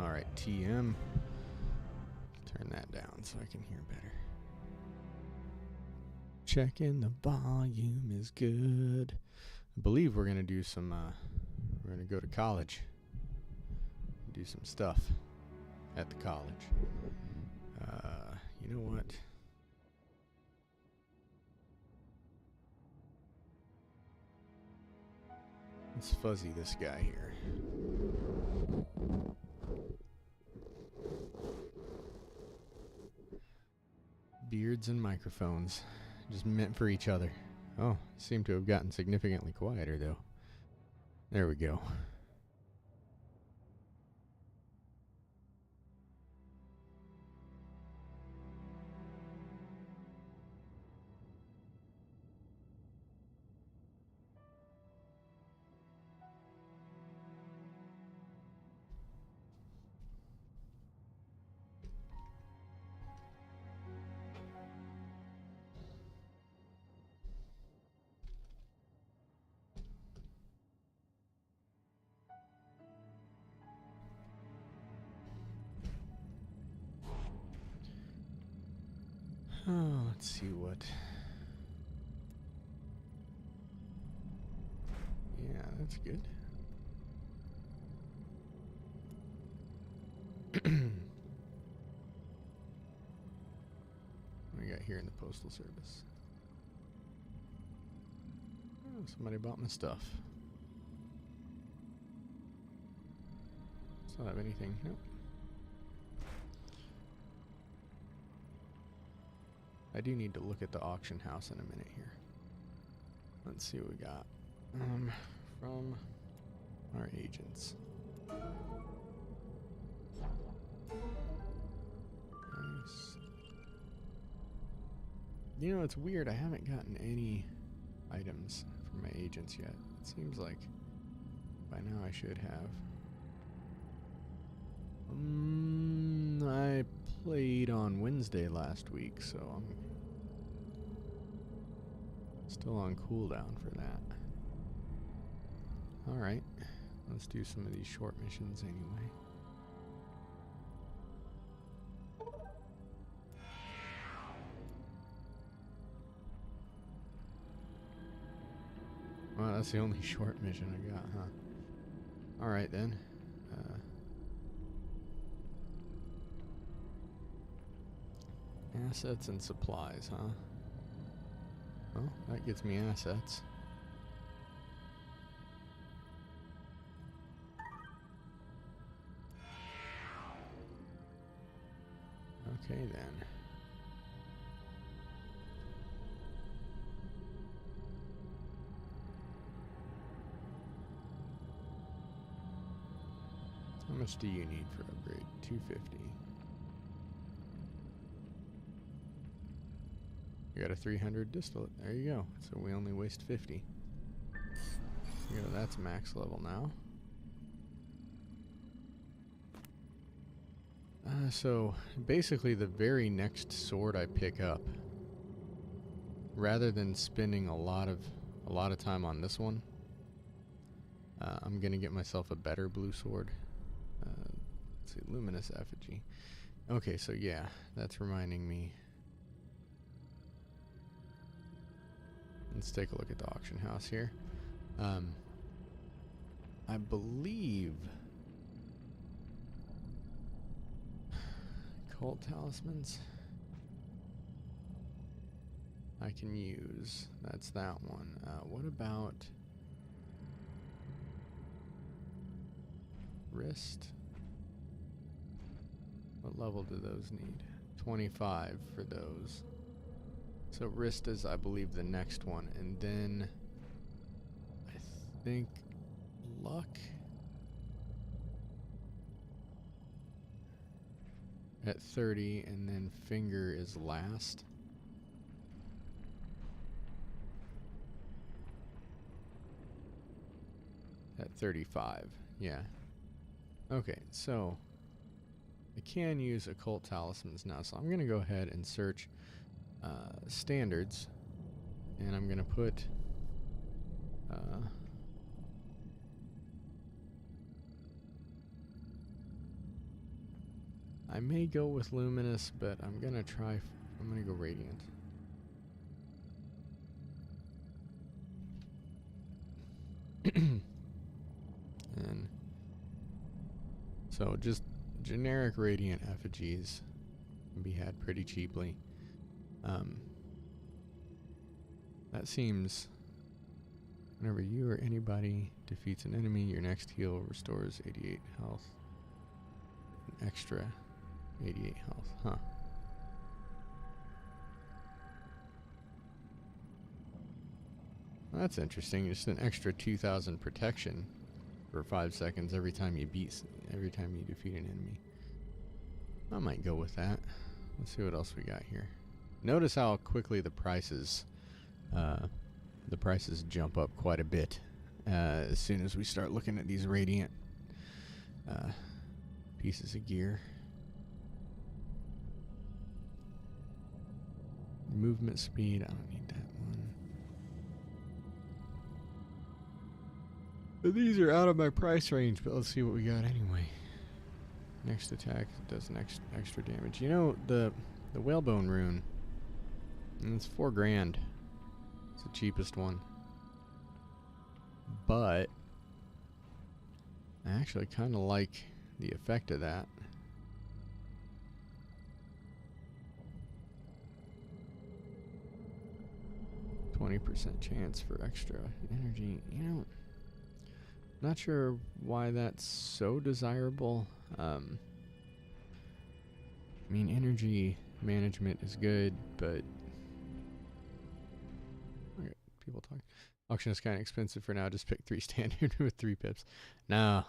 Alright, TM. Turn that down so I can hear better. Checking the volume is good. I believe we're going to do some, we're going to go to college. Do some stuff at the college. You know what? Let's fuzzy this guy here. Beards and microphones. Just meant for each other. Oh, seem to have gotten significantly quieter though. There we go. Oh, let's see what. Yeah, that's good. What we got here in the Postal Service? Oh, somebody bought my stuff. Still have anything? Nope. I do need to look at the auction house in a minute here. Let's see what we got. From our agents. Nice. You know, it's weird. I haven't gotten any items from my agents yet. It seems like by now I should have. I played on Wednesday last week, so I'm still on cooldown for that. Alright, let's do some of these short missions anyway. Well, that's the only short mission I got, huh? Alright then. Assets and supplies, huh? Well, that gets me assets. Okay then. How much do you need for upgrade? 250. You got a 300 distillate. There you go. So we only waste 50. You know, that's max level now. So basically the very next sword I pick up, rather than spending a lot of time on this one, I'm gonna get myself a better blue sword. Let's see, luminous effigy. Okay, so yeah, that's reminding me. Let's take a look at the auction house here. I believe cult talismans I can use. That's that one. What about wrist? What level do those need? 25 for those. So wrist is, I believe, the next one. And then I think luck at 30, and then finger is last. At 35, yeah. Okay, so I can use occult talismans now, so I'm going to go ahead and search standards, and I'm going to put I may go with Luminous, but I'm gonna try. I'm gonna go Radiant. And so just generic Radiant effigies can be had pretty cheaply. That seems. Whenever you or anybody defeats an enemy, your next heal restores 88 health. An extra 88 health, huh? Well, that's interesting. Just an extra 2,000 protection for 5 seconds every time you defeat an enemy. I might go with that. Let's see what else we got here. Notice how quickly the prices jump up quite a bit as soon as we start looking at these Radiant pieces of gear. Movement speed, I don't need that one. But these are out of my price range, but let's see what we got anyway. Next attack does extra damage. You know, the Whalebone rune, and it's $4,000. It's the cheapest one. But I actually kind of like the effect of that. %20 chance for extra energy. You know, not sure why that's so desirable. I mean, energy management is good, but okay, people talking. Auction is kind of expensive for now. Just pick 3 standard with 3 pips. No,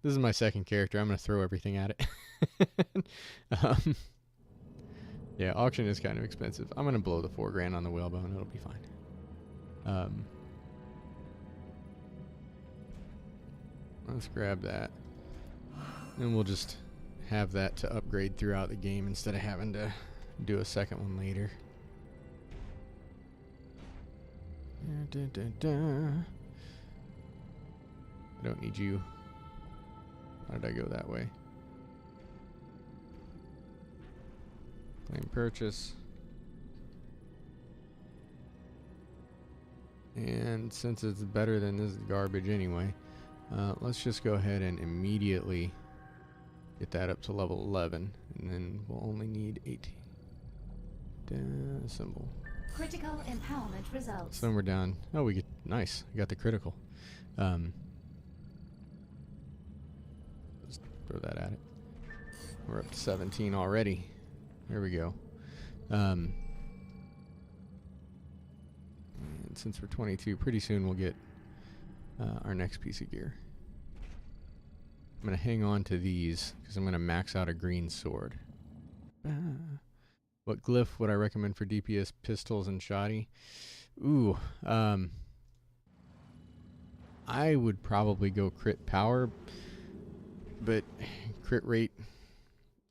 this is my second character. I'm going to throw everything at it. Yeah, auction is kind of expensive. I'm going to blow the $4,000 on the Whalebone. It'll be fine. Let's grab that. And we'll just have that to upgrade throughout the game instead of having to do a second one later. I don't need you. Why did I go that way? Claim purchase. And since it's better than this garbage anyway, let's just go ahead and immediately get that up to level 11. And then we'll only need 18. Symbol. Critical empowerment results. So then we're down. Oh, we get nice. We got the critical. Just throw that at it. We're up to 17 already. There we go. And since we're 22, pretty soon we'll get our next piece of gear. I'm going to hang on to these because I'm going to max out a green sword. What glyph would I recommend for DPS pistols and shoddy? Ooh, I would probably go crit power, but crit rate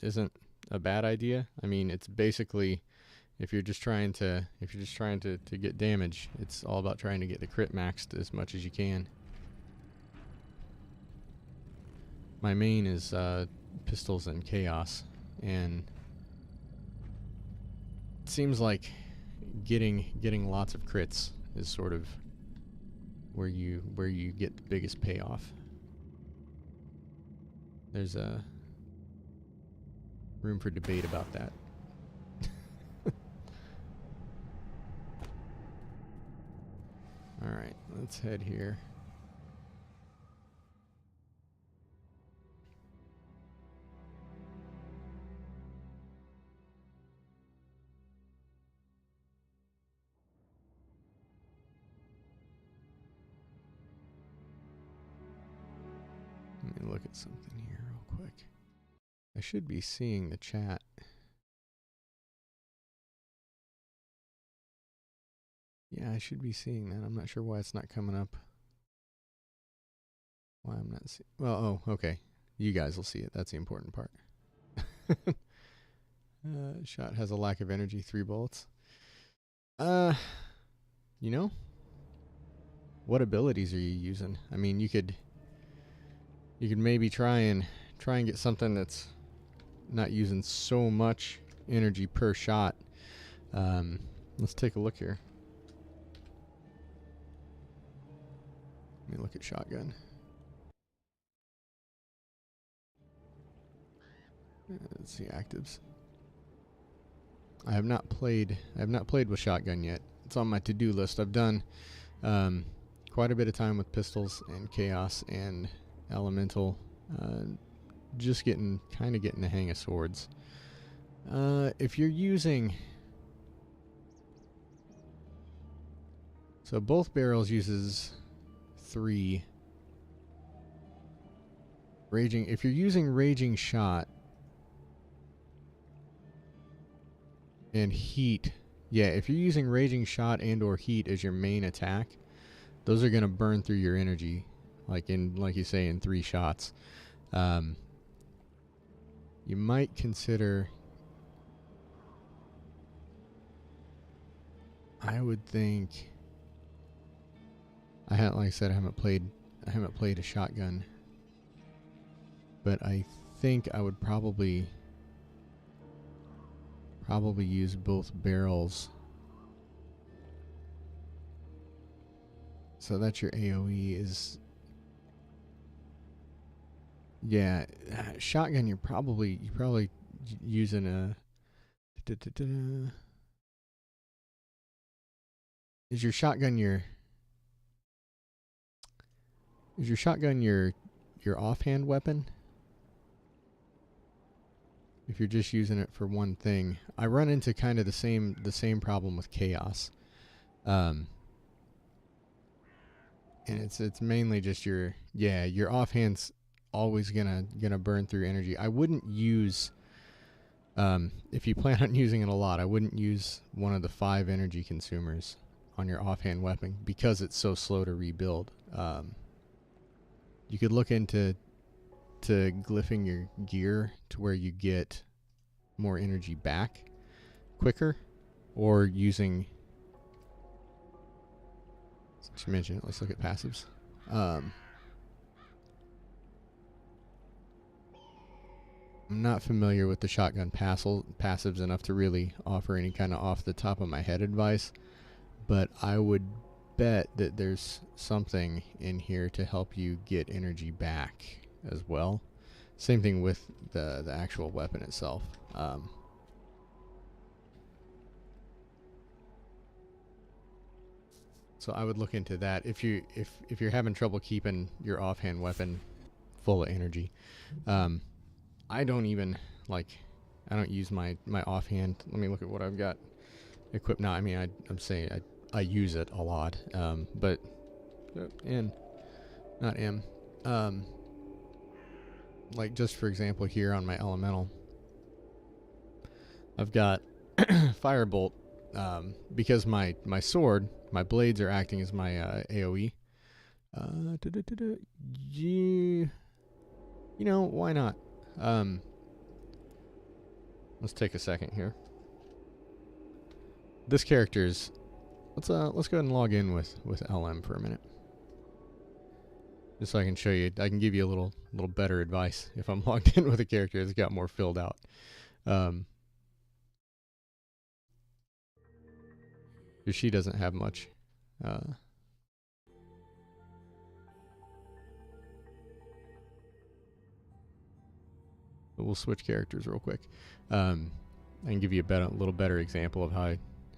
isn't a bad idea. I mean, it's basically if you're just trying to get damage, it's all about trying to get the crit maxed as much as you can. My main is pistols and chaos, and it seems like getting lots of crits is sort of where you get the biggest payoff. There's a room for debate about that. All right, let's head here. Let me look at something here real quick. I should be seeing the chat. Yeah, I should be seeing that. I'm not sure why it's not coming up. Why I'm not seeing. Well, oh, okay. You guys will see it. That's the important part. Shot has a lack of energy. 3 bullets. You know, what abilities are you using? I mean, you could maybe try and get something that's not using so much energy per shot. Let's take a look here. Let me look at shotgun. Let's see actives. I have not played with shotgun yet. It's on my to-do list. I've done quite a bit of time with pistols and chaos and elemental. Just getting the hang of swords. If you're using, so both barrels uses 3 raging. If you're using raging shot and heat, yeah, if you're using raging shot and or heat as your main attack, those are going to burn through your energy, like you say, in 3 shots. You might consider, I would think, like I said, I haven't played a shotgun, but I think I would probably use both barrels. So that's your AoE is, yeah, shotgun. You're probably using a. Is your shotgun your offhand weapon? If you're just using it for one thing, I run into kind of the same problem with chaos, and it's mainly just your offhand's always gonna burn through energy. I wouldn't use, if you plan on using it a lot, I wouldn't use one of the 5 energy consumers on your offhand weapon because it's so slow to rebuild. You could look into glyphing your gear to where you get more energy back quicker, or using, since you mentioned it, let's look at passives. I'm not familiar with the shotgun passives enough to really offer any kind of off the top of my head advice, but I would bet that there's something in here to help you get energy back as well. Same thing with the actual weapon itself. So I would look into that if you're having trouble keeping your offhand weapon full of energy. I don't use my offhand. Let me look at what I've got equipped now. I mean, I'm saying I use it a lot, but like just for example here on my elemental, I've got firebolt, because my sword, my blades are acting as my AoE. Why not? Let's take a second here. This character's, let's go ahead and log in with LM for a minute, just so I can show you. I can give you a little better advice if I'm logged in with a character that's got more filled out. Because she doesn't have much. But we'll switch characters real quick. I can give you a little better example of how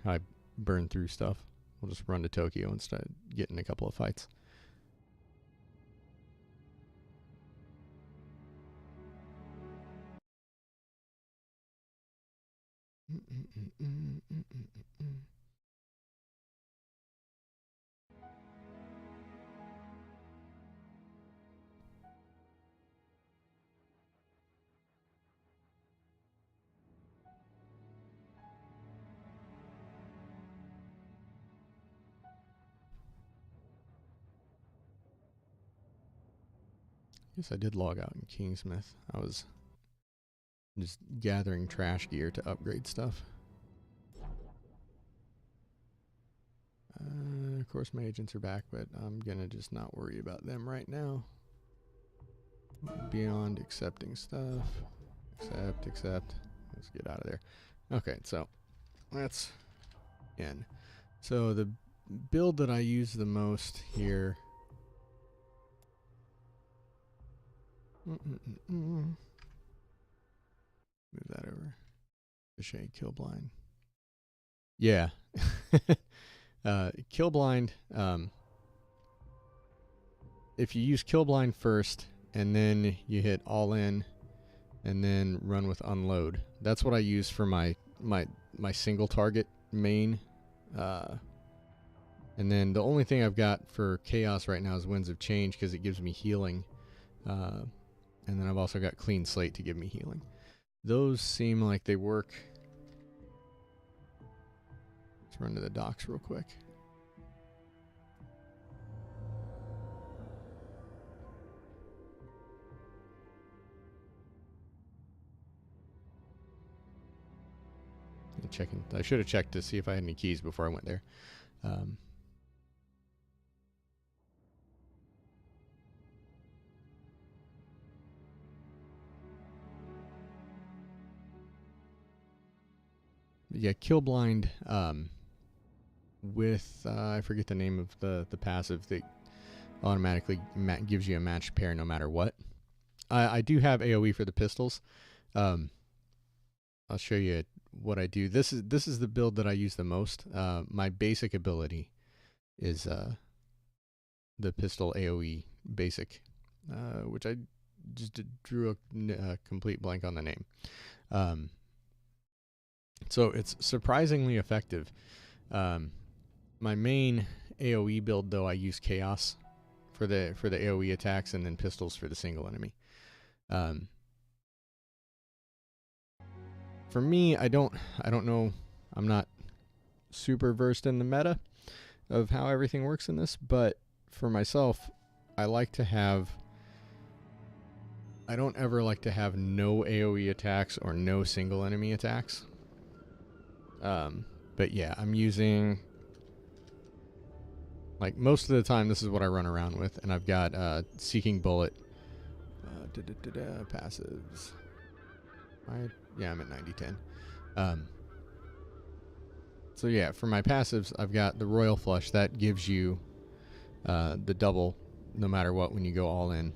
I burn through stuff. We'll just run to Tokyo and start getting a couple of fights. Guess I did log out in Kingsmith. I was just gathering trash gear to upgrade stuff. Of course my agents are back, but I'm gonna just not worry about them right now. Beyond accepting stuff. Accept. Let's get out of there. Okay, so that's in. So the build that I use the most here. Move that over. Shade kill blind. Yeah. Kill blind. If you use kill blind first and then you hit all in and then run with unload, that's what I use for my single target main. And then the only thing I've got for chaos right now is Winds of Change because it gives me healing. And then I've also got Clean Slate to give me healing. Those seem like they work. Let's run to the docks real quick. Checking. I should have checked to see if I had any keys before I went there. Yeah, kill blind with I forget the name of the passive that automatically gives you a matched pair no matter what. I do have AoE for the pistols. I'll show you what I do. This is the build that I use the most. My basic ability is the pistol AoE basic, which I just drew a complete blank on the name. So it's surprisingly effective. My main AoE build, though, I use Chaos for the AoE attacks, and then pistols for the single enemy. For me, I don't know. I'm not super versed in the meta of how everything works in this, but for myself, I like to have. I don't ever like to have no AoE attacks or no single enemy attacks. But yeah, I'm using, like, most of the time this is what I run around with, and I've got Seeking Bullet, passives. Yeah, I'm at 90-10. So yeah, for my passives, I've got the Royal Flush. That gives you the double no matter what when you go all in.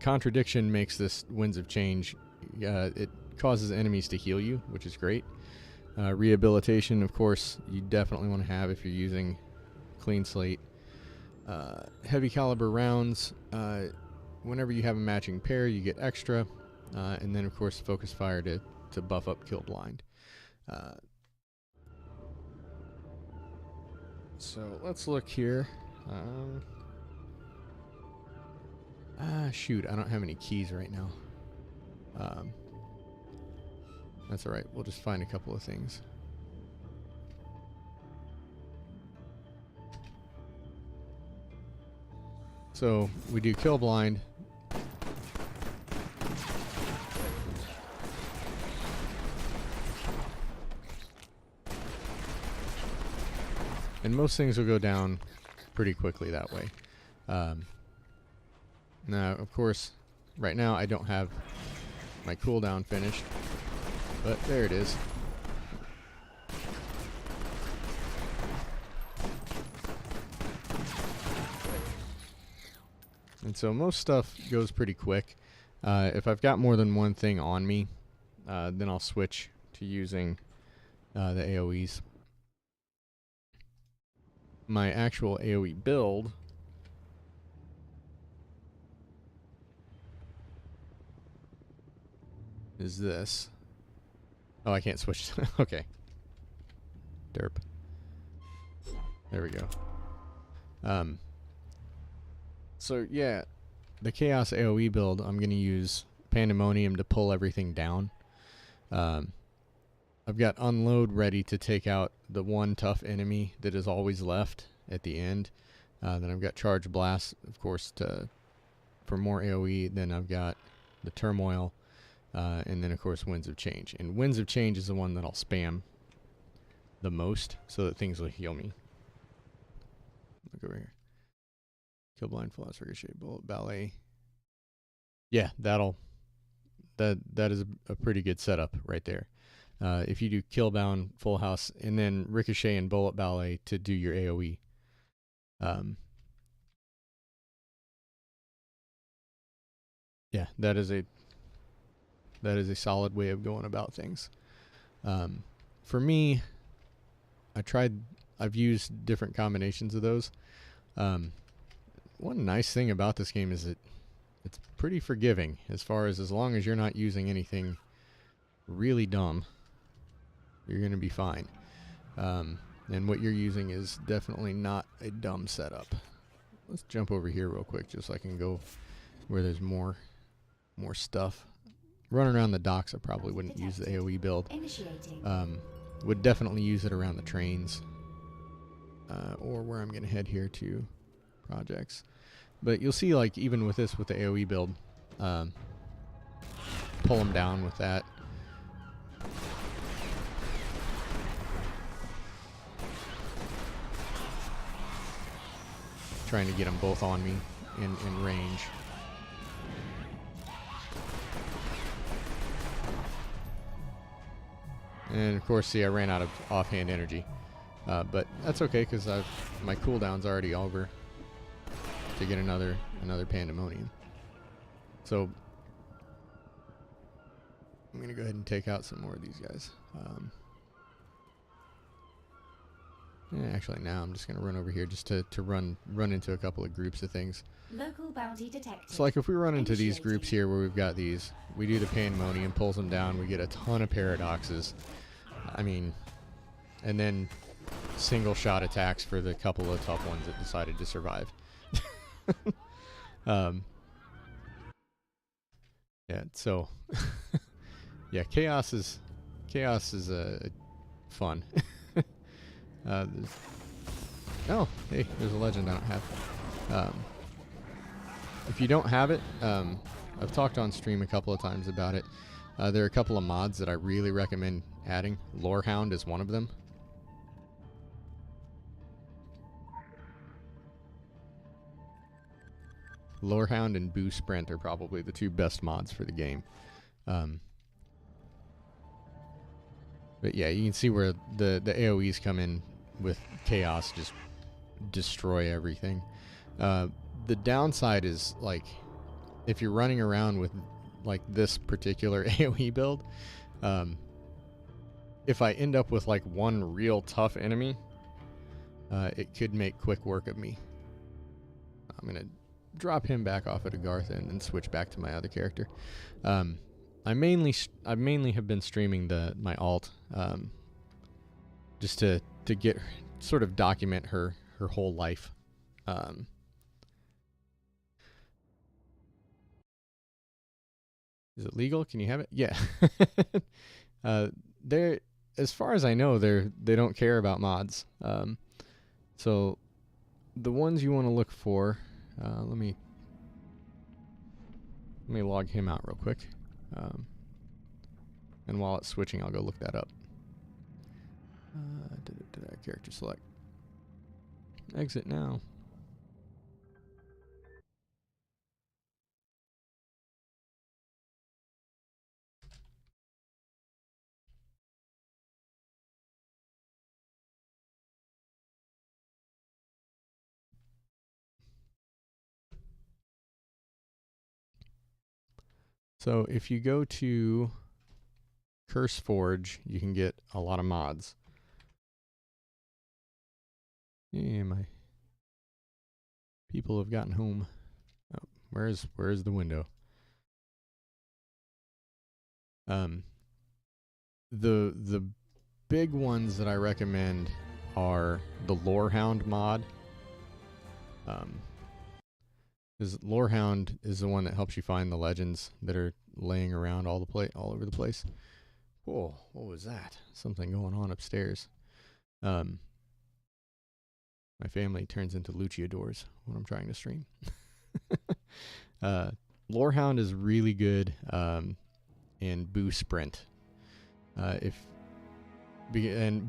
Contradiction makes this Winds of Change. It causes enemies to heal you, which is great. Rehabilitation, of course, you definitely want to have if you're using Clean Slate. Heavy caliber rounds, whenever you have a matching pair, you get extra. And then, of course, Focus Fire to buff up Kill Blind. So let's look here. Shoot, I don't have any keys right now. That's alright, we'll just find a couple of things. So we do Kill Blind. And most things will go down pretty quickly that way. Now, of course, right now I don't have my cooldown finished, but there it is. And so most stuff goes pretty quick. If I've got more than one thing on me, then I'll switch to using the AoEs. My actual AoE build is this. Oh, I can't switch. Okay. Derp. There we go. So yeah, the Chaos AoE build, I'm going to use Pandemonium to pull everything down. I've got Unload ready to take out the one tough enemy that is always left at the end. Then I've got Charge Blast, of course, for more AoE. Then I've got the Turmoil, and then, of course, Winds of Change. And Winds of Change is the one that I'll spam the most so that things will heal me. Look over here. Kill Blind, Floss, Ricochet, Bullet, Ballet. Yeah, that'll that is a pretty good setup right there. If you do Killbound, Full House, and then Ricochet and Bullet Ballet to do your AoE. Yeah, that is a solid way of going about things. For me, I've used different combinations of those. One nice thing about this game is it's pretty forgiving as long as you're not using anything really dumb, you're going to be fine. And what you're using is definitely not a dumb setup. Let's jump over here real quick just so I can go where there's more stuff. Running around the docks, I probably wouldn't use the AoE build. Would definitely use it around the trains. Or where I'm going to head here to projects. But you'll see, like, even with this, with the AoE build, pull them down with that. Trying to get them both on me in range. And of course, see, I ran out of offhand energy. But that's okay, because my cooldown's already over to get another Pandemonium. So I'm going to go ahead and take out some more of these guys. Actually, now I'm just going to run over here just to run into a couple of groups of things. Local bounty detected. So like if we run into these groups here where we've got these, we do the Pandemonium, pulls them down, we get a ton of paradoxes. I mean, and then single shot attacks for the couple of tough ones that decided to survive. Yeah, so yeah, chaos is fun. Oh, hey, there's a legend I don't have. If you don't have it, I've talked on stream a couple of times about it. There are a couple of mods that I really recommend adding. Lorehound is one of them. Lorehound and Boo Sprint are probably the two best mods for the game. But yeah, you can see where the AoEs come in with chaos, just destroy everything. The downside is, like, if you're running around with like this particular AoE build, if I end up with like one real tough enemy, it could make quick work of me. I'm gonna drop him back off at Agartha and then switch back to my other character. I mainly have been streaming my alt, just to get sort of document her whole life. Is it legal? Can you have it? Yeah. As far as I know, they don't care about mods. So the ones you want to look for, let me log him out real quick. And while it's switching, I'll go look that up. Character select. Exit now. So if you go to CurseForge, you can get a lot of mods. Yeah, my people have gotten home. Oh, where is the window? The big ones that I recommend are the Lorehound mod. Because Lorehound is the one that helps you find the legends that are laying around all over the place. Whoa, what was that? Something going on upstairs. My family turns into luchadors when I'm trying to stream. Lorehound is really good in Boo Sprint. And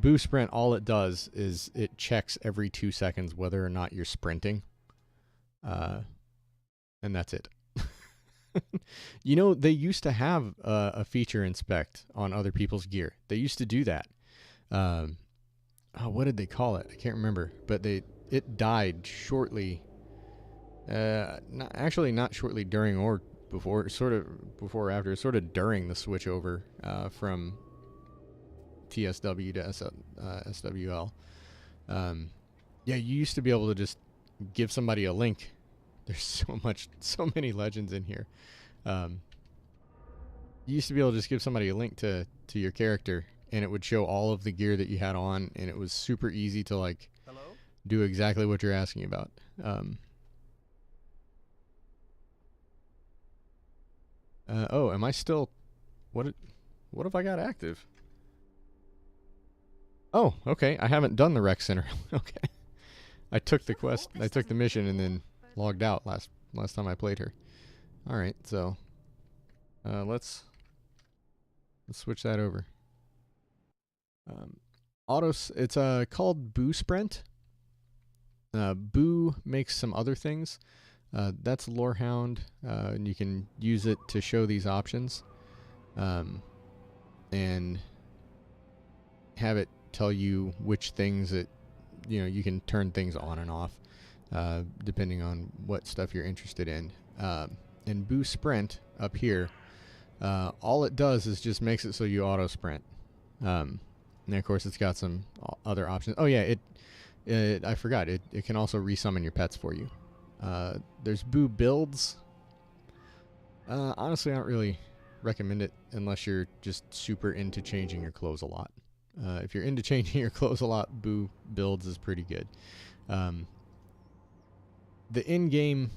Boo Sprint, all it does is it checks every 2 seconds whether or not you're sprinting. And that's it. You know, they used to have a feature inspect on other people's gear. They used to do that. Um, oh, what did they call it? I can't remember. But it died shortly. Not shortly during or before, sort of before or after, sort of during the switch over from TSW to SWL. Yeah, you used to be able to just give somebody a link. There's so many legends in here. You used to be able to just give somebody a link to your character, and it would show all of the gear that you had on, and it was super easy to like do exactly what you're asking about. Oh, am I still? What have I got active? Oh, okay. I haven't done the rec center. Okay. I took the quest. I took the mission and then logged out last time I played her. All right, so let's switch that over. It's called Boo Sprint. Boo makes some other things. That's Lorehound, and you can use it to show these options, and have it tell you which things that you can turn things on and off, depending on what stuff you're interested in. And Boo Sprint up here, all it does is just makes it so you auto sprint. And of course, it's got some other options. Oh yeah, I forgot. It can also resummon your pets for you. There's Boo Builds. Honestly, I don't really recommend it unless you're just super into changing your clothes a lot. If you're into changing your clothes a lot, Boo Builds is pretty good. The in-game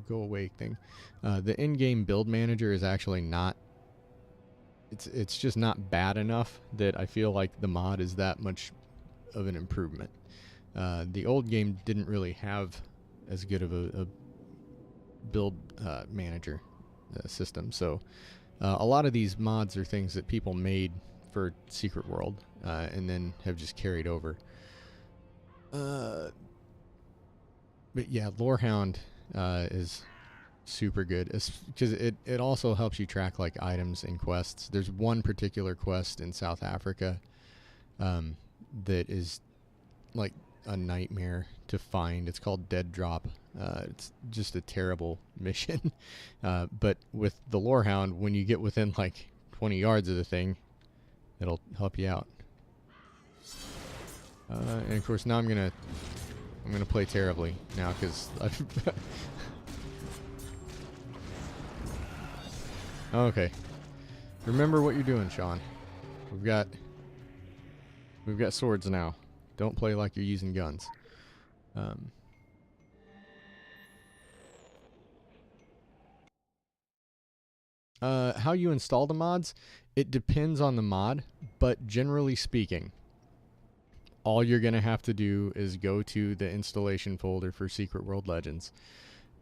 go away thing. The in-game build manager is actually not. It's just not bad enough that I feel like the mod is that much of an improvement. The old game didn't really have as good of a build manager system, so a lot of these mods are things that people made for Secret World and then have just carried over. But yeah, Lorehound is super good because it also helps you track like items and quests. There's one particular quest in South Africa that is like a nightmare to find. It's called Dead Drop. It's just a terrible mission. But with the Lorehound, when you get within like 20 yards of the thing, it'll help you out. And of course, now I'm gonna play terribly now because I've okay. Remember what you're doing, Sean. We've got swords now. Don't play like you're using guns. How you install the mods, it depends on the mod, but generally speaking, all you're going to have to do is go to the installation folder for Secret World Legends,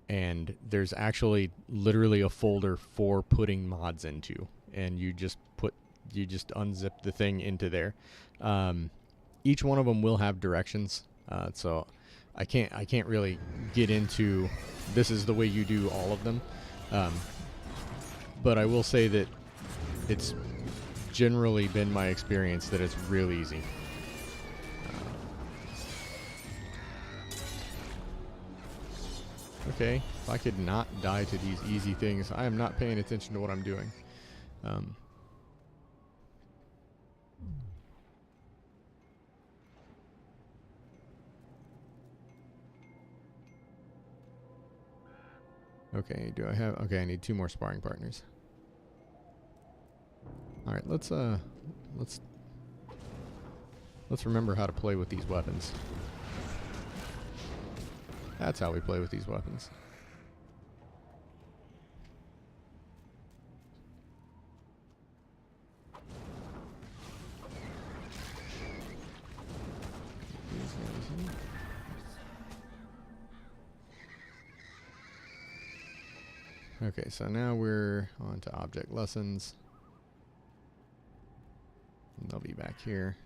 and there's actually literally a folder for putting mods into, and you just unzip the thing into there. Each one of them will have directions, so I can't really get into this is the way you do all of them. But I will say that it's generally been my experience that it's real easy. Okay, if I could not die to these easy things, I am not paying attention to what I'm doing. Okay, I need 2 more sparring partners. All right, let's remember how to play with these weapons. That's how we play with these weapons. Okay, so now we're on to object lessons. And they'll be back here.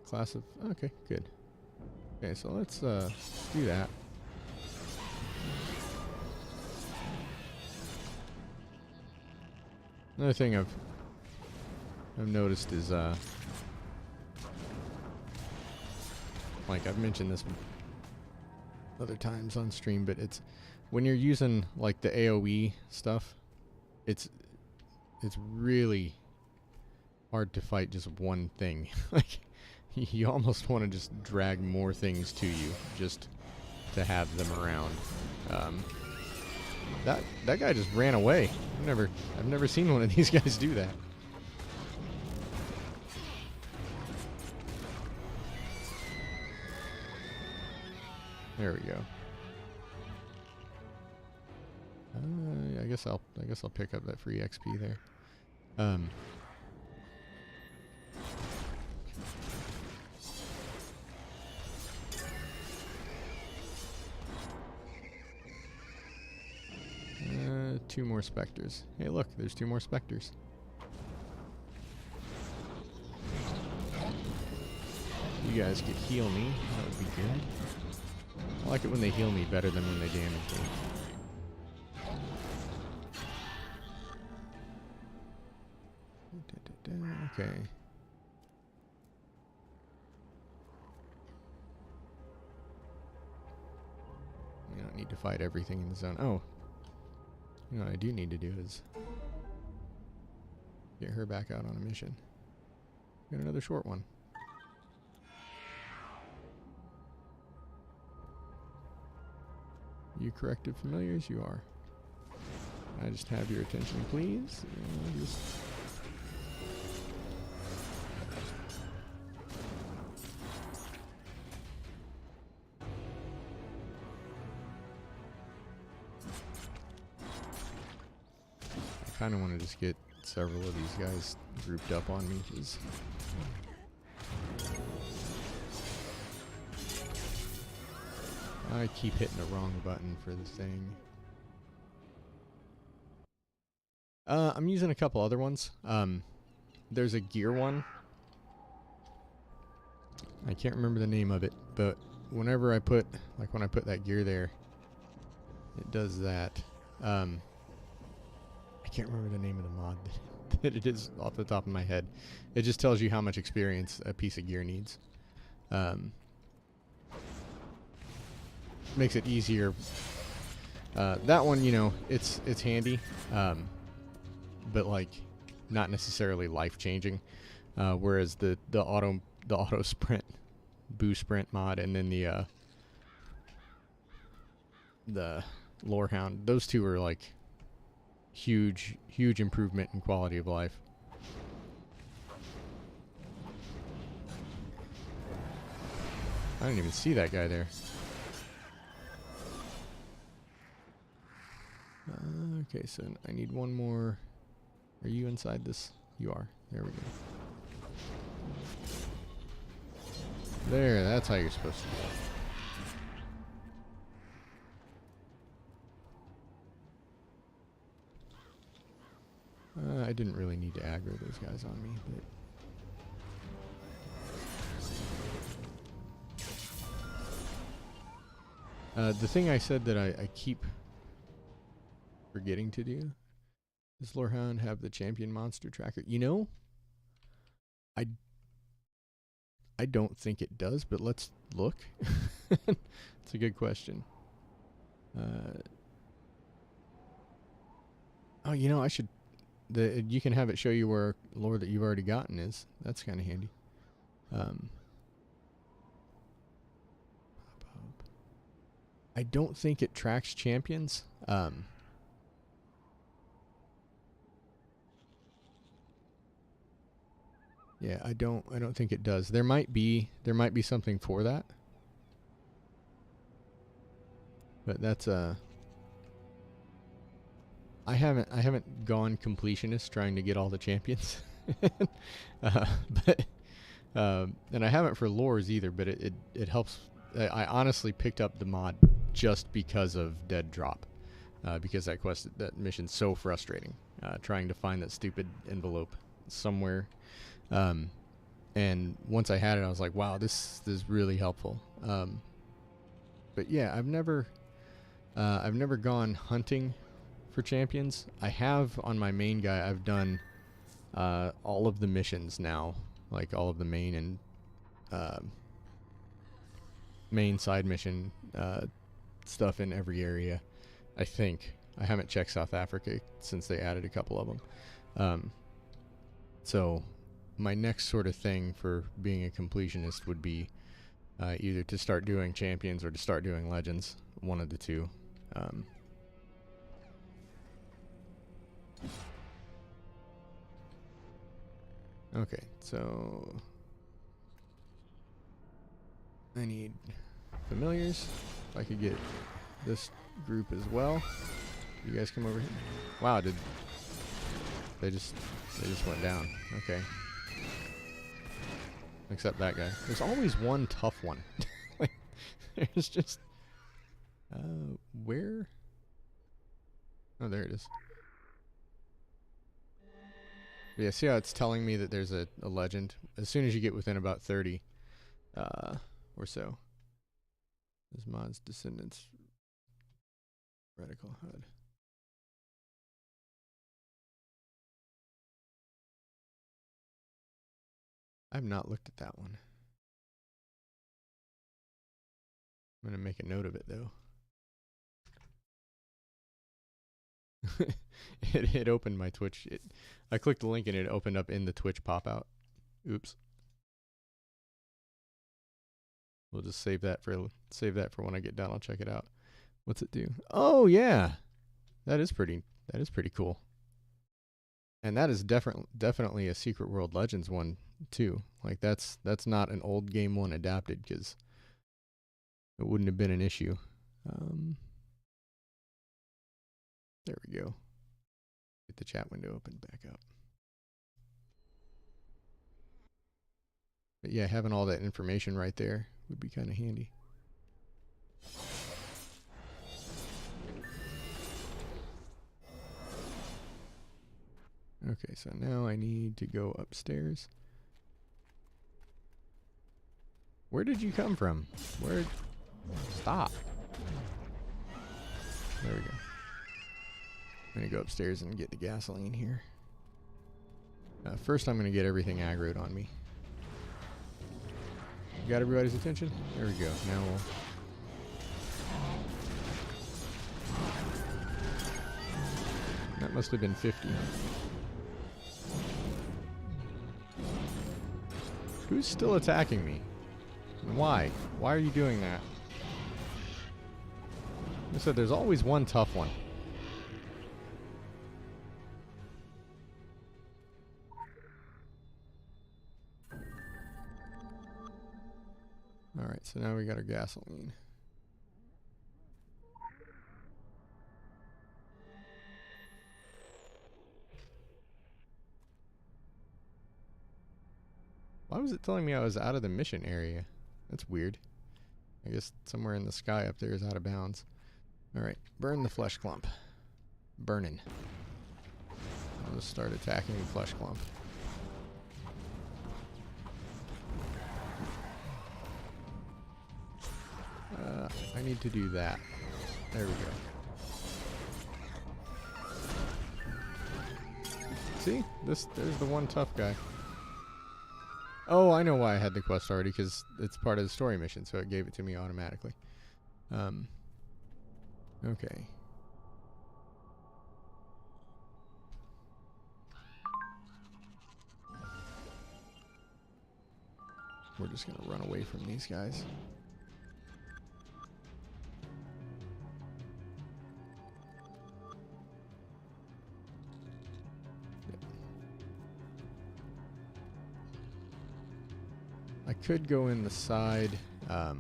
class of... Okay, good. Okay, so let's do that. Another thing I've noticed is like I've mentioned this other times on stream, but it's when you're using like the AoE stuff, it's really hard to fight just one thing. Like you almost want to just drag more things to you just to have them around. That guy just ran away. I've never seen one of these guys do that. There we go. I guess I'll pick up that free XP there. Two more specters. Hey, look, there's two more specters. You guys could heal me. That would be good. I like it when they heal me better than when they damage me. Okay. We don't need to fight everything in the zone. Oh. You know what I do need to do is get her back out on a mission. Get another short one. You corrected familiars? You are. Can I just have your attention, please? I kind of want to just get several of these guys grouped up on me, because I keep hitting the wrong button for the thing. I'm using a couple other ones. There's a gear one. I can't remember the name of it, but whenever I put, like when I put that gear there, it does that. I can't remember the name of the mod that it is off the top of my head. It just tells you how much experience a piece of gear needs. Makes it easier. That one, you know, it's handy, but like not necessarily life changing. Whereas the auto sprint, boo sprint mod, and then the Lorehound, those two are like huge improvement in quality of life. I didn't even see that guy there. Okay, so I need one more. Are you inside this? You are. There we go. There, that's how you're supposed to do it. I didn't really need to aggro those guys on me, but the thing I said that I keep forgetting to do, does Lorehound have the champion monster tracker? You know, I don't think it does, but let's look. It's a good question. Oh, you know, I should. You can have it show you where lore that you've already gotten is. That's kind of handy. I don't think it tracks champions. Yeah, I don't think it does. There might be something for that. But that's I haven't gone completionist trying to get all the champions. But and I haven't for lores either, but it helps. I honestly picked up the mod just because of Dead Drop. Because that mission's so frustrating. Trying to find that stupid envelope somewhere. And And once I had it, I was like, wow, this is really helpful. But yeah, I've never gone hunting for champions. I have on my main guy. I've done all of the missions now, like all of the main and main side mission stuff in every area. I think I haven't checked South Africa since they added a couple of them. So my next sort of thing for being a completionist would be either to start doing champions or to start doing legends, one of the two. Okay, so I need familiars. If I could get this group as well. You guys come over here. Wow, did they just went down. Okay. Except that guy. There's always one tough one. Like, there's just where? Oh, there it is. Yeah, see how it's telling me that there's a legend? As soon as you get within about 30 or so. There's Mod's Descendants. Radical HUD. I've not looked at that one. I'm going to make a note of it, though. It opened my Twitch. I clicked the link and it opened up in the Twitch pop-out. Oops. We'll just save that for when I get done. I'll check it out. What's it do? Oh yeah, that is pretty cool. And that is definitely a Secret World Legends one too. Like that's not an old game one adapted, because it wouldn't have been an issue. There we go. Get the chat window open back up. But yeah, having all that information right there would be kind of handy. Okay, so now I need to go upstairs. Where did you come from? Where? Stop. There we go. I'm going to go upstairs and get the gasoline here. First, I'm going to get everything aggroed on me. Got everybody's attention? There we go. Now we'll... That must have been 50. Who's still attacking me? And why? Why are you doing that? I said there's always one tough one. Alright, so now we got our gasoline. Why was it telling me I was out of the mission area? That's weird. I guess somewhere in the sky up there is out of bounds. Alright, burn the flesh clump. Burning. I'll just start attacking the flesh clump. I need to do that. There we go. See? There's the one tough guy. Oh, I know why I had the quest already, because it's part of the story mission, so it gave it to me automatically. Okay. We're just gonna run away from these guys. I could go in the side, but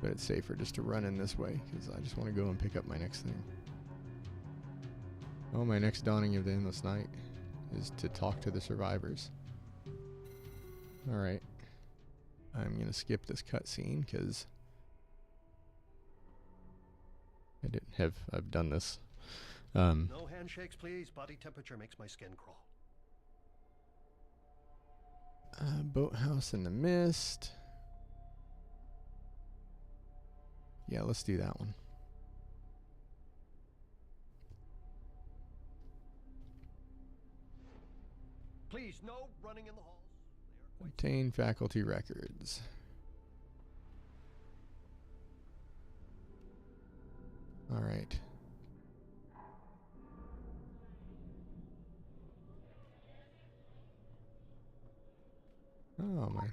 it's safer just to run in this way, because I just want to go and pick up my next thing. Oh, my next Dawning of the Endless Night is to talk to the survivors. Alright. I'm going to skip this cutscene, because I've done this. No handshakes, please. Body temperature makes my skin crawl. Boathouse in the Mist. Yeah, let's do that one. Please, no running in the halls. Obtain faculty records. All right. Oh my.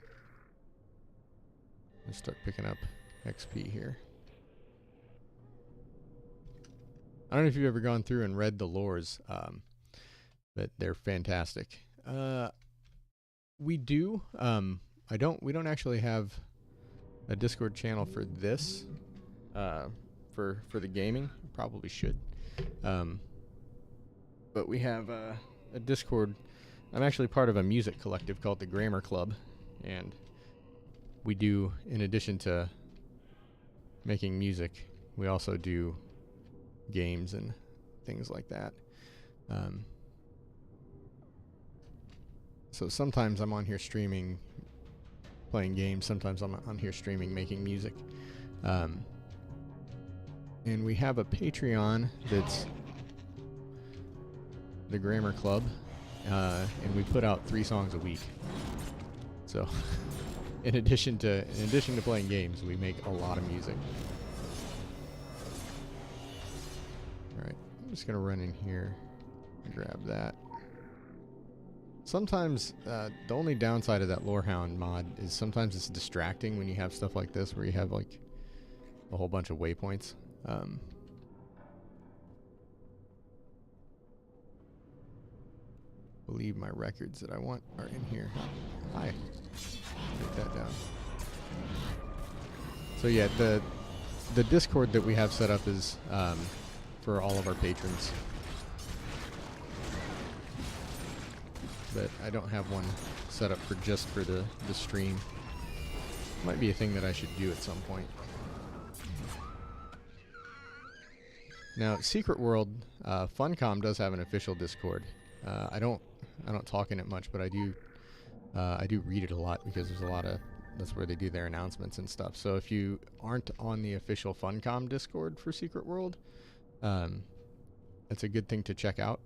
Let's start picking up XP here. I don't know if you've ever gone through and read the lores, but they're fantastic. We do. We don't actually have a Discord channel for this. For the gaming, probably should. But we have a Discord. I'm actually part of a music collective called the Grammar Club, and we do, in addition to making music, we also do games and things like that. So sometimes I'm on here streaming, playing games. Sometimes I'm on here streaming, making music. And we have a Patreon that's the Grammar Club, and we put out 3 songs a week. So, in addition to playing games, we make a lot of music. All right, I'm just gonna run in here and grab that. Sometimes the only downside of that Lorehound mod is sometimes it's distracting when you have stuff like this, where you have like a whole bunch of waypoints. Believe my records that I want are in here. Hi. Take that down. So yeah, the Discord that we have set up is for all of our patrons. But I don't have one set up for just for the stream. Might be a thing that I should do at some point. Now, Secret World, Funcom does have an official Discord. I don't talk in it much, but I do read it a lot because there's a lot of, that's where they do their announcements and stuff. So if you aren't on the official Funcom Discord for Secret World, that's a good thing to check out.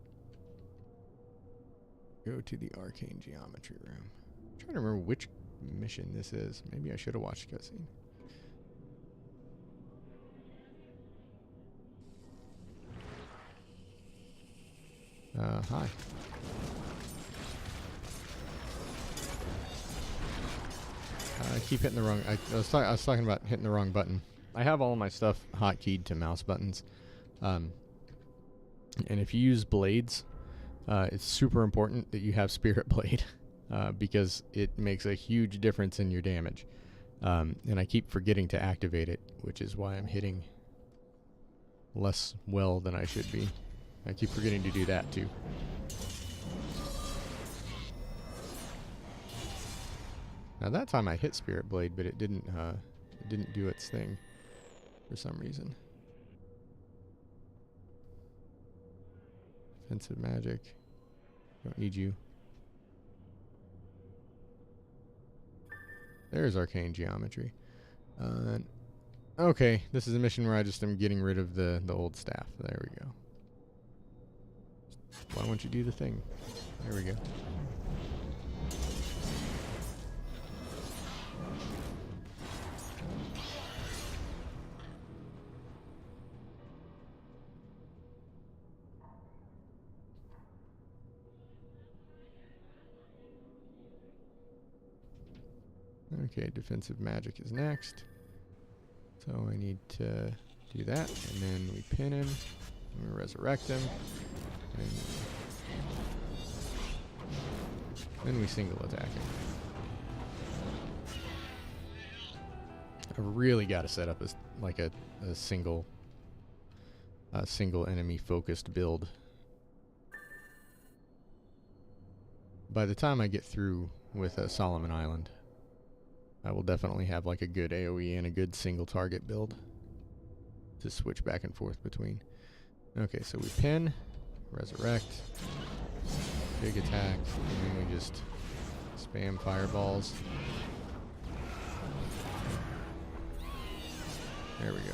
Go to the Arcane Geometry Room. I'm trying to remember which mission this is. Maybe I should have watched cutscene. Hi. I keep hitting the wrong. I was talking about hitting the wrong button. I have all of my stuff hotkeyed to mouse buttons, and if you use blades, it's super important that you have Spirit Blade, because it makes a huge difference in your damage. And I keep forgetting to activate it, which is why I'm hitting less well than I should be. I keep forgetting to do that too. Now that time I hit Spirit Blade, but it didn't do its thing for some reason. Defensive magic. Don't need you. There's Arcane Geometry. Okay, this is a mission where I just am getting rid of the old staff. There we go. Why won't you do the thing? There we go. Okay, defensive magic is next. So I need to do that, and then we pin him, and we resurrect him, and then we single attack him. I really got to set up a single enemy focused build. By the time I get through with Solomon Island, I will definitely have like a good AoE and a good single target build to switch back and forth between. Okay, so we pin, resurrect, big attack, and then we just Spam fireballs. There we go.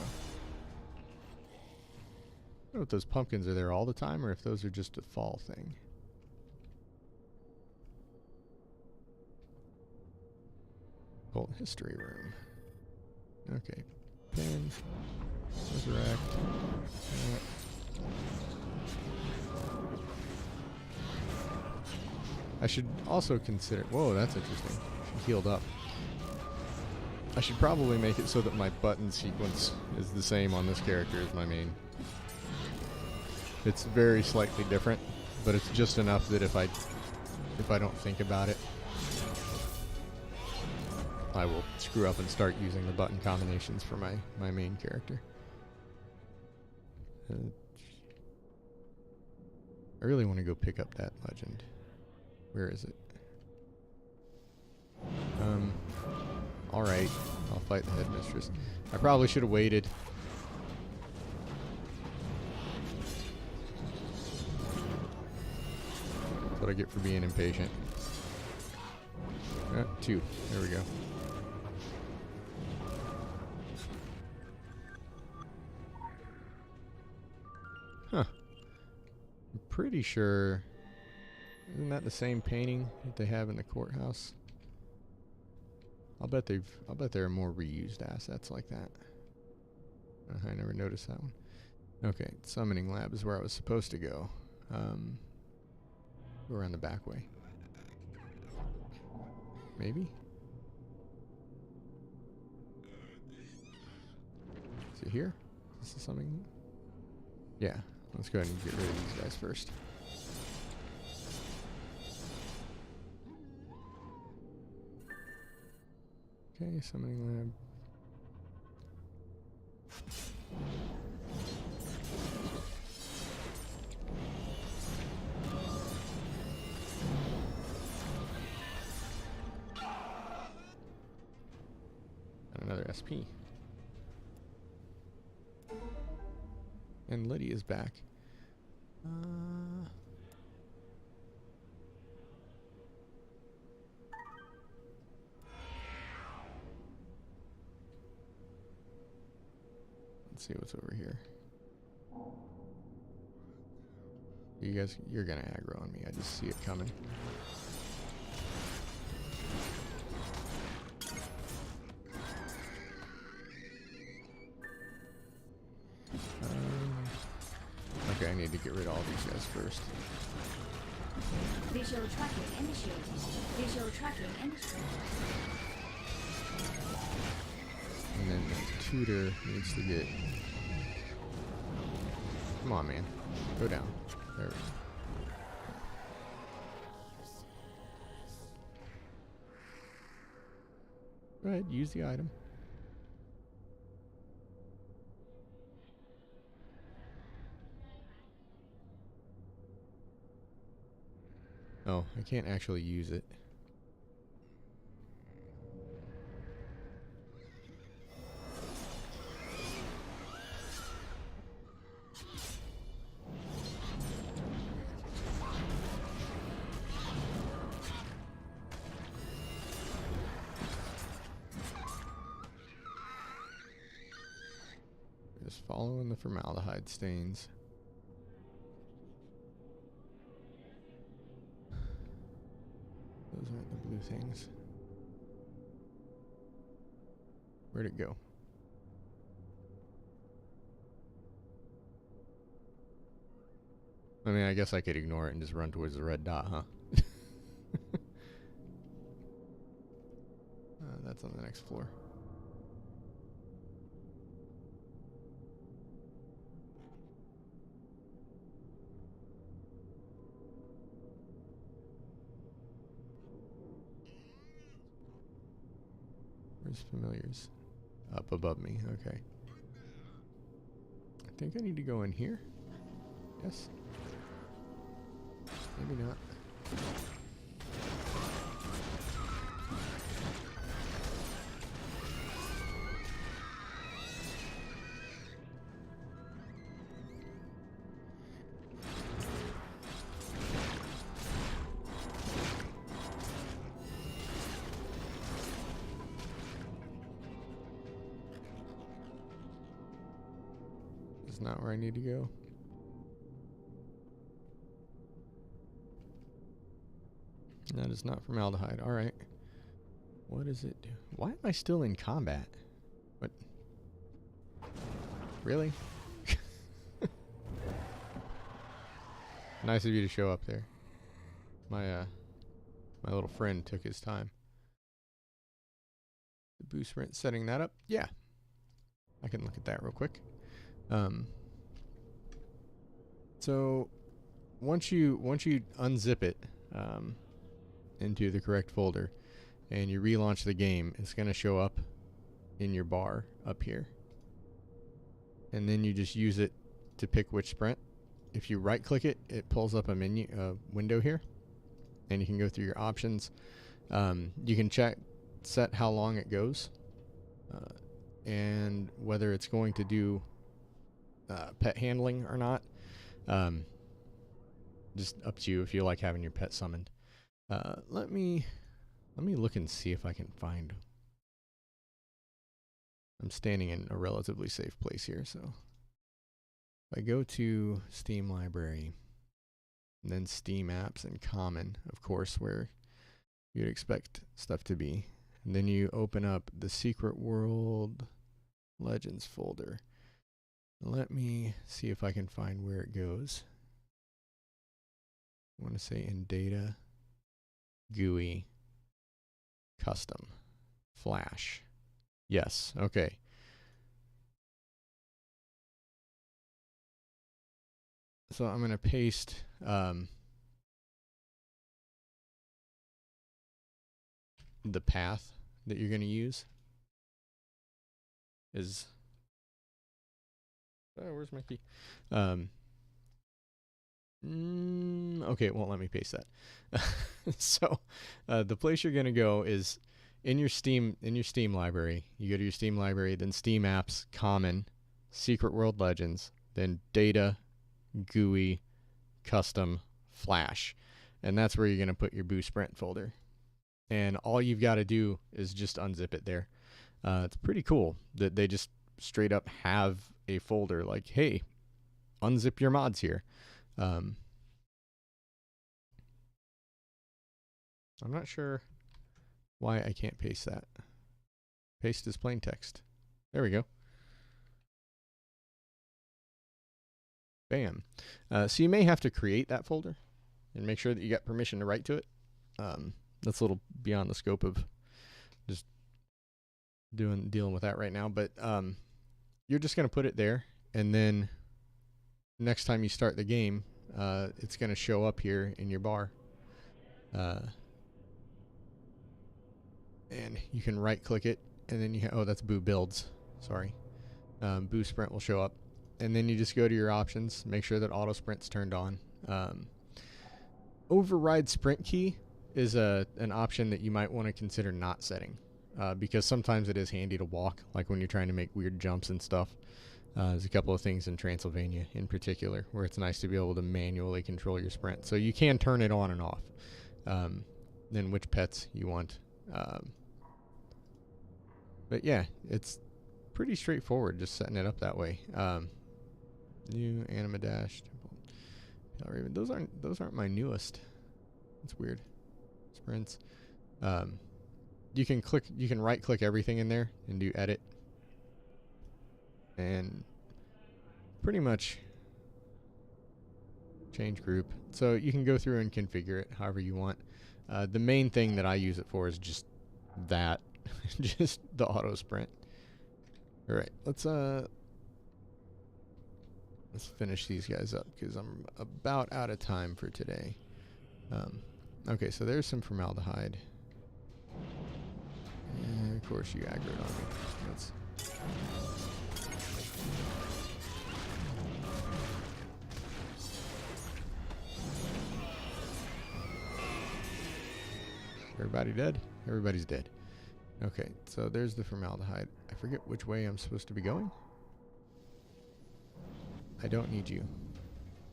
I don't know if those pumpkins are there all the time or if those are just a fall thing. Cult history room. Okay. Pin. Resurrect. I should also consider... Whoa, that's interesting. She healed up. I should probably make it so that my button sequence is the same on this character as my main. It's very slightly different, but it's just enough that if I don't think about it, I will screw up and start using the button combinations for my main character. I really want to go pick up that legend. Where is it? Alright. I'll fight the headmistress. I probably should have waited. That's what I get for being impatient. 2. There we go. Huh. I'm pretty sure... Isn't that the same painting that they have in the courthouse? I'll bet there are more reused assets like that. I never noticed that one. Okay, summoning lab is where I was supposed to go. Go around the back way. Maybe? Is it here? Is this something? Yeah, let's go ahead and get rid of these guys first. Okay, summoning lab. And another SP. And Lydia's back. Let's see what's over here. You guys, you're gonna aggro on me. I just see it coming. Okay, I need to get rid of all these guys first. Visual tracking initiated. Visual tracking initiated. And then the tutor needs to get... Come on, man. Go down. There we go. Go ahead, use the item. Oh, I can't actually use it. Just following the formaldehyde stains. Those aren't the blue things. Where'd it go? I mean, I guess I could ignore it and just run towards the red dot, huh? That's on the next floor. Where's familiars? Up above me, okay. I think I need to go in here. Yes? Maybe not. is not where I need to go. That is not formaldehyde. Alright. What does it do? Why am I still in combat? What? Really? Nice of you to show up there. My little friend took his time. The boost sprint, setting that up. Yeah. I can look at that real quick. So once you unzip it into the correct folder and you relaunch the game, it's going to show up in your bar up here. And then you just use it to pick which sprint. If you right click it, it pulls up a menu window here, and you can go through your options. You can set how long it goes, and whether it's going to do pet handling or not. Just up to you if you like having your pet summoned. Let me look and see if I can find. I'm standing in a relatively safe place here, so if I go to Steam Library, and then Steam Apps and Common, of course, where you'd expect stuff to be, and then you open up the Secret World Legends folder. Let me see if I can find where it goes. I want to say in Data, GUI, Custom, Flash. Yes, okay. So I'm going to paste the path that you're going to use is... Oh, where's my key? Okay, it won't let me paste that. So the place you're going to go is in your Steam library. You go to your Steam library, then Steam Apps, Common, Secret World Legends, then Data, GUI, Custom, Flash. And that's where you're going to put your Boost Sprint folder. And all you've got to do is just unzip it there. It's pretty cool that they just straight up have a folder like, hey, unzip your mods here. I'm not sure why I can't paste that. Paste as plain text. There we go. Bam. So you may have to create that folder and make sure that you got permission to write to it. That's a little beyond the scope of just dealing with that right now. But you're just going to put it there, and then next time you start the game, it's going to show up here in your bar. And you can right click it, and then you oh, that's Boo Builds. Sorry. Boo Sprint will show up. And then you just go to your options, make sure that auto sprint's turned on. Override sprint key is an option that you might want to consider not setting, because sometimes it is handy to walk, like when you're trying to make weird jumps and stuff. There's a couple of things in Transylvania in particular where it's nice to be able to manually control your sprint. So you can turn it on and off. Then which pets you want. But yeah, it's pretty straightforward just setting it up that way. New Anima Dash. Those aren't my newest. That's weird. Sprints. You can right click everything in there and do edit. And pretty much change group. So you can go through and configure it however you want. The main thing that I use it for is just that. Just the auto sprint. Alright, let's finish these guys up because I'm about out of time for today. Okay, so there's some formaldehyde. And of course you aggroed on me. Let's everybody dead? Everybody's dead. Okay, so there's the formaldehyde. I forget which way I'm supposed to be going. I don't need you.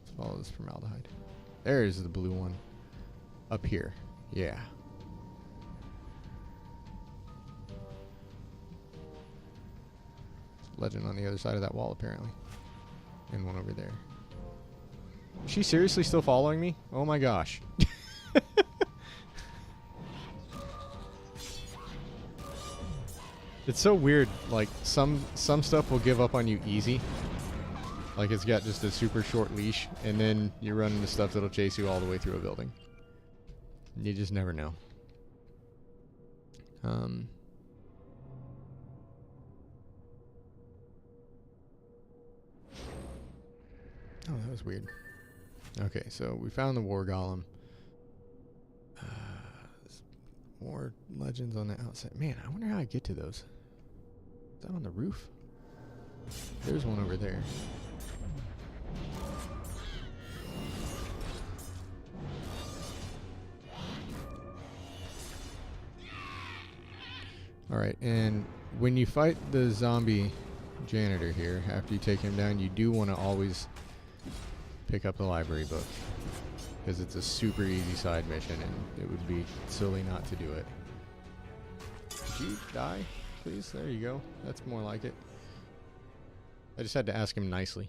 Let's follow this formaldehyde. There's the blue one. Up here. Yeah. Legend on the other side of that wall, apparently. and one over there. Is she seriously still following me? Oh my gosh. It's so weird, like some stuff will give up on you easy. Like it's got just a super short leash, and then you run into stuff that'll chase you all the way through a building. You just never know. Oh, that was weird. Okay, so we found the War Golem. More legends on the outside. Man, I wonder how I get to those. Is that on the roof? There's one over there. Alright, and when you fight the zombie janitor here, after you take him down, you do want to always pick up the library book. Because it's a super easy side mission, and it would be silly not to do it. Did you die, please? There you go. That's more like it. I just had to ask him nicely.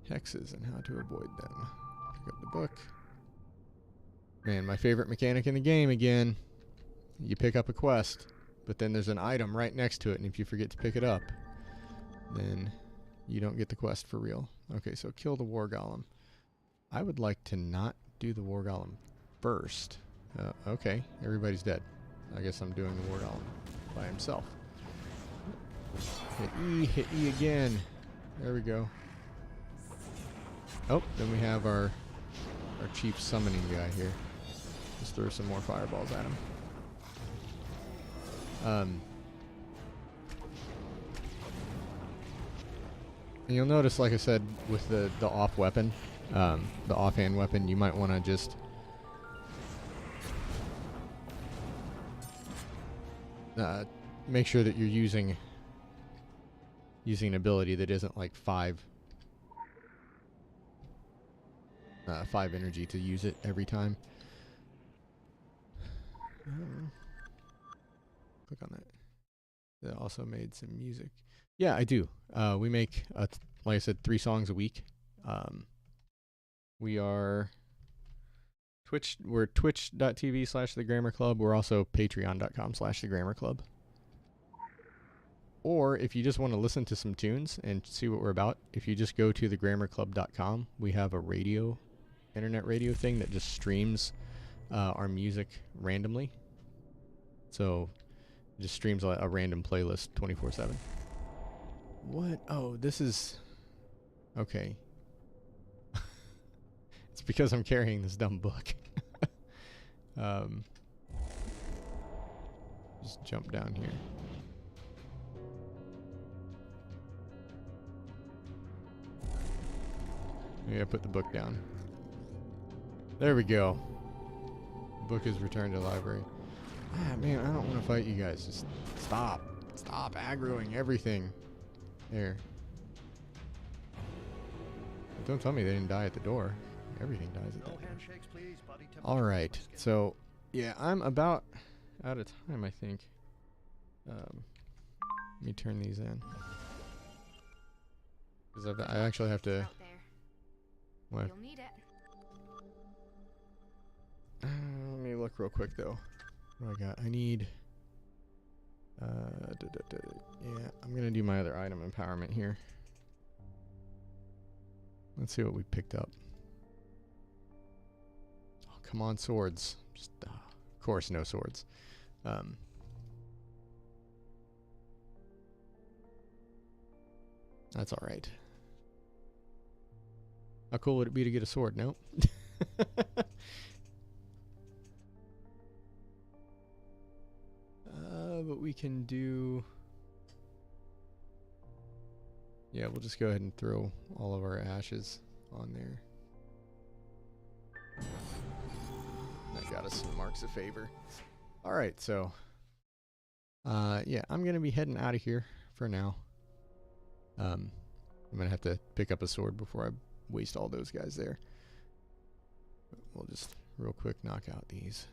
Hexes and how to avoid them. Pick up the book. Man, my favorite mechanic in the game again. You pick up a quest, but then there's an item right next to it, and if you forget to pick it up, then you don't get the quest for real. Okay, so kill the War Golem. I would like to not do the War Golem first. Okay, everybody's dead. I guess I'm doing the War Golem by himself. Hit E again. There we go. Oh, then we have our chief summoning guy here. Just throw some more fireballs at him. And you'll notice, like I said, with the off weapon, the offhand weapon, you might want to just make sure that you're using an ability that isn't like 5 energy to use it every time. Click on that. That also made some music. Yeah, I do. We make, like I said, 3 songs a week. We are we're twitch.tv/The Grammar Club. We're also patreon.com/The Grammar Club. Or if you just want to listen to some tunes and see what we're about, if you just go to thegrammarclub.com, we have a internet radio thing that just streams our music randomly. So it just streams a random playlist 24/7. What? Oh, this is... Okay. It's because I'm carrying this dumb book. Just jump down here. Maybe I put the book down. There we go. The book is returned to the library. Ah, man, I don't want to fight you guys. Just stop. Stop aggroing everything. There. But don't tell me they didn't die at the door. Everything dies at that door. Handshakes, please. Body temperature. Alright, so, yeah, I'm about out of time, I think. Let me turn these in. Because I actually have to... What? You'll need it. Let me look real quick, though. What do I got? I need... yeah, I'm going to do my other item empowerment here. Let's see what we picked up. Oh, come on, swords. Just, of course, no swords. That's alright. How cool would it be to get a sword? Nope. But we can do... Yeah, we'll just go ahead and throw all of our ashes on there. That got us some marks of favor. Alright, so... yeah, I'm going to be heading out of here for now. I'm going to have to pick up a sword before I waste all those guys there. We'll just real quick knock out these.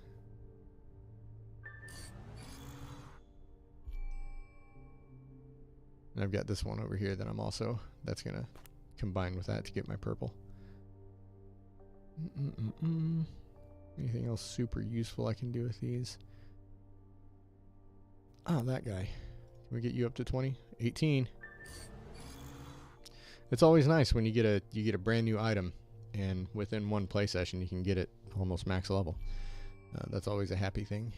And I've got this one over here that that's going to combine with that to get my purple. Anything else super useful I can do with these? Oh, that guy. Can we get you up to 20? 18. It's always nice when you get a brand new item, and within one play session you can get it almost max level. That's always a happy thing.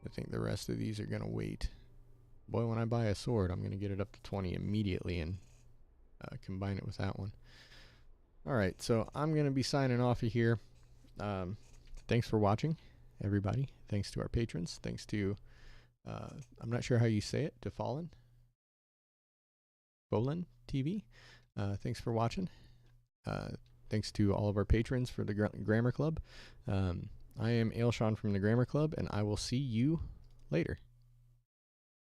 I think the rest of these are gonna wait. Boy, when I buy a sword, I'm gonna get it up to 20 immediately and combine it with that one. Alright, so I'm gonna be signing off of here. Thanks for watching, everybody. Thanks to our patrons. Thanks to, I'm not sure how you say it, to Fallen TV. Thanks for watching. Thanks to all of our patrons for the Grammar Club. I am Ailshon from the Grammar Club, and I will see you later.